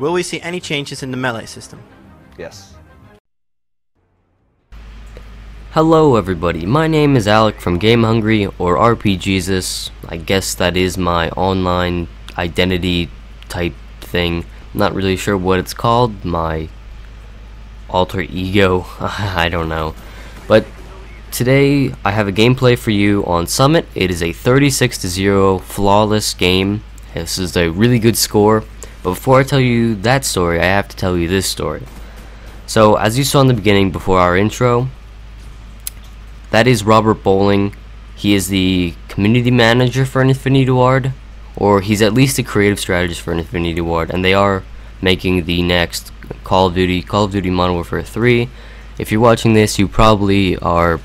Will we see any changes in the melee system? Yes. Hello everybody, my name is Alec from Gamehngry, or RPGesus. I guess that is my online identity type thing. Not really sure what it's called, my alter ego, I don't know. But today I have a gameplay for you on Summit. It is a 36-0 flawless game. This is a really good score. But before I tell you that story, I have to tell you this story. So, as you saw in the beginning before our intro, that is Robert Bowling. He is the community manager for Infinity Ward, or he's at least a creative strategist for Infinity Ward, and they are making the next Call of Duty Modern Warfare 3. If you're watching this, you probably are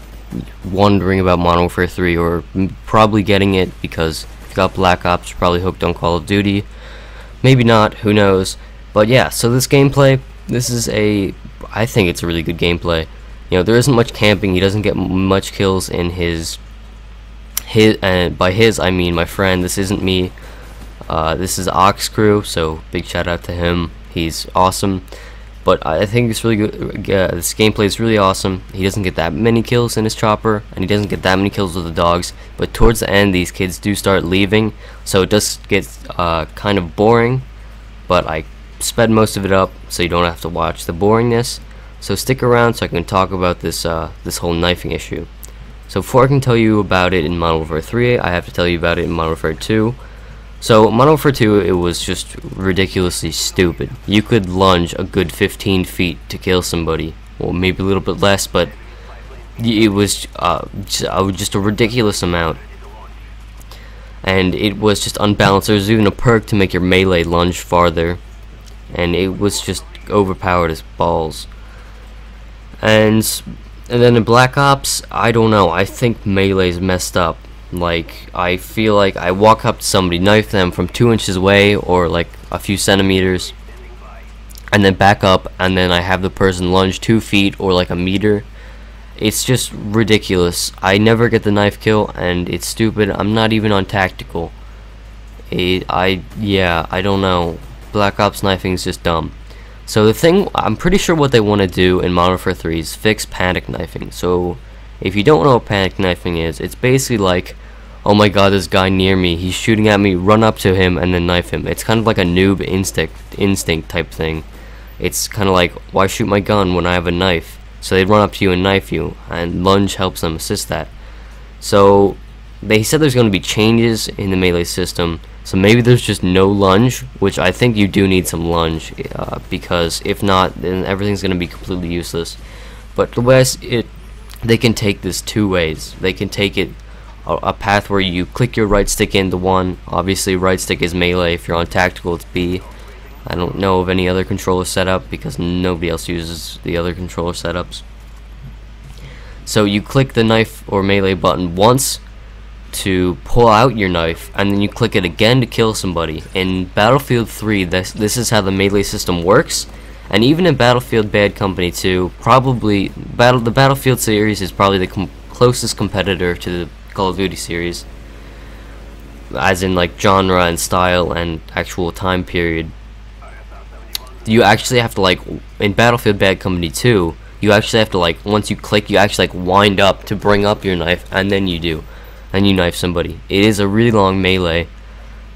wondering about Modern Warfare 3, or probably getting it because if you got Black Ops, you're probably hooked on Call of Duty. Maybe not, who knows. But yeah, so this gameplay, I think it's a really good gameplay. You know, there isn't much camping. He doesn't get much kills in his and by his I mean my friend. This isn't me. This is Ox Crew, so big shout out to him. He's awesome. But I think it's really good. This gameplay is really awesome. He doesn't get that many kills in his chopper, and he doesn't get that many kills with the dogs. But towards the end, these kids do start leaving, so it does get kind of boring. But I sped most of it up, so you don't have to watch the boringness. So stick around so I can talk about this this whole knifing issue. So before I can tell you about it in Modern Warfare 3, I have to tell you about it in Modern Warfare 2. So Modern Warfare 2, it was just ridiculously stupid. You could lunge a good 15 feet to kill somebody, well maybe a little bit less, but it was just a ridiculous amount. And it was just unbalanced. There was even a perk to make your melee lunge farther, and it was just overpowered as balls. And then in Black Ops, I don't know, I think melee's messed up. Like, I feel like I walk up to somebody, knife them from 2 inches away, or like a few centimeters, and then back up, and then I have the person lunge 2 feet or like a meter. It's just ridiculous. I never get the knife kill, and it's stupid. I'm not even on tactical. I don't know. Black Ops knifing is just dumb. So the thing, I'm pretty sure what they want to do in Modern Warfare 3 is fix panic knifing. So if you don't know what panic knifing is, it's basically like, oh my god, this guy near me, he's shooting at me, run up to him and then knife him. It's kind of like a noob instinct type thing. It's kind of like, why shoot my gun when I have a knife? So they run up to you and knife you, and lunge helps them assist that. So they said there's going to be changes in the melee system. So maybe there's just no lunge, which I think you do need some lunge, because if not, then everything's going to be completely useless. But the way they can take this two ways. They can take it a path where you click your right stick into one. Obviously, right stick is melee. If you're on tactical, it's B. I don't know of any other controller setup because nobody else uses the other controller setups. So you click the knife or melee button once to pull out your knife, and then you click it again to kill somebody. In Battlefield 3, this is how the melee system works, and even in Battlefield Bad Company 2, probably the Battlefield series is probably the closest competitor to the Call of Duty series, as in like genre and style and actual time period. You actually have to, like, in Battlefield Bad Company 2, you actually have to, like, once you click, you actually like wind up to bring up your knife, and then you knife somebody. It is a really long melee,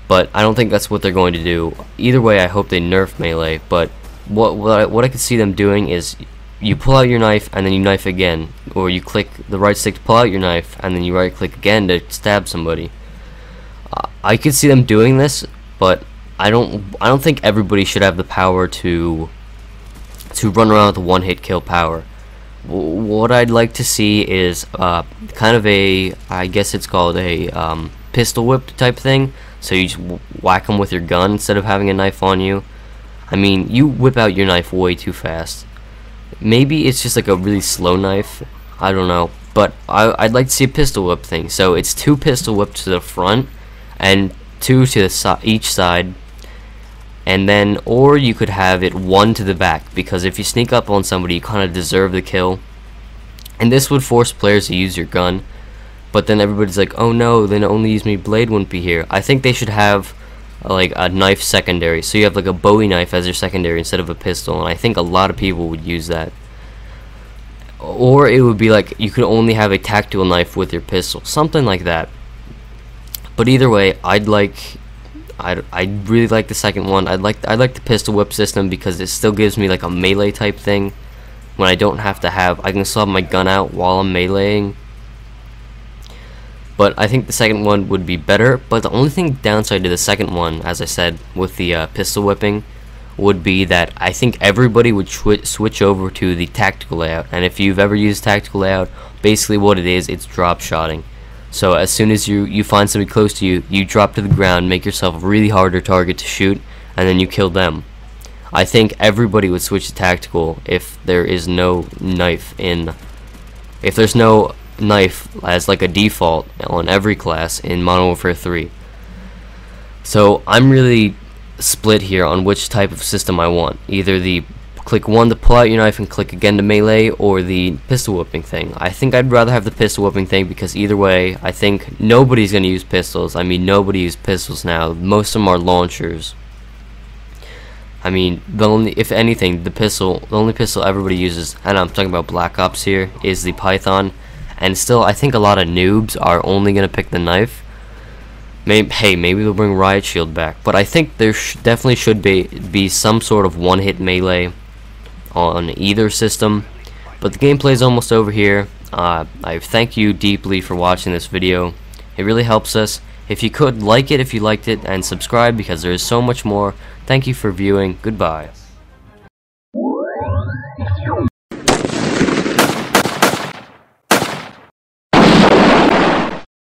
but I don't think that's what they're going to do. Either way, I hope they nerf melee. But what I could see them doing is you pull out your knife and then you knife again, or you click the right stick to pull out your knife and then you right click again to stab somebody. I could see them doing this, but I don't think everybody should have the power to run around with a one-hit kill power. What I'd like to see is kind of a, I guess it's called a pistol whip type thing. So you just whack them with your gun instead of having a knife on you. I mean, you whip out your knife way too fast. Maybe it's just like a really slow knife. I don't know. But I'd like to see a pistol whip thing. So it's 2 pistol whips to the front and 2 to the each side. And then, or you could have it 1 to the back, because if you sneak up on somebody, you kind of deserve the kill. And this would force players to use your gun. But then everybody's like, oh no, then only use me blade wouldn't be here. I think they should have like a knife secondary, so you have like a Bowie knife as your secondary instead of a pistol, and I think a lot of people would use that. Or it would be like you could only have a tactical knife with your pistol, something like that. But either way, I'd really like the second one. I like the pistol whip system because it still gives me like a melee type thing when I don't have to have, I can still have my gun out while I'm meleeing. But I think the second one would be better. But the only thing downside to the second one, as I said, with the pistol whipping, would be that I think everybody would switch over to the tactical layout. And if you've ever used tactical layout, basically what it is, it's drop shotting. So as soon as you find somebody close to you, you drop to the ground, make yourself a really harder target to shoot, and then you kill them. I think everybody would switch to tactical if there is no knife in, if there's no knife as like a default on every class in Modern Warfare 3. So I'm really split here on which type of system I want. Either the click 1 to pull out your knife and click again to melee, or the pistol whipping thing. I think I'd rather have the pistol whipping thing because either way, I think nobody's going to use pistols. I mean, nobody uses pistols now. Most of them are launchers. I mean, if anything, the only pistol everybody uses, and I'm talking about Black Ops here, is the Python. And still, I think a lot of noobs are only going to pick the knife. Maybe they'll bring Riot Shield back. But I think there definitely should be some sort of one-hit melee on either system. But the gameplay is almost over here. I thank you deeply for watching this video. It really helps us. If you could, like it if you liked it, and subscribe because there is so much more. Thank you for viewing. Goodbye.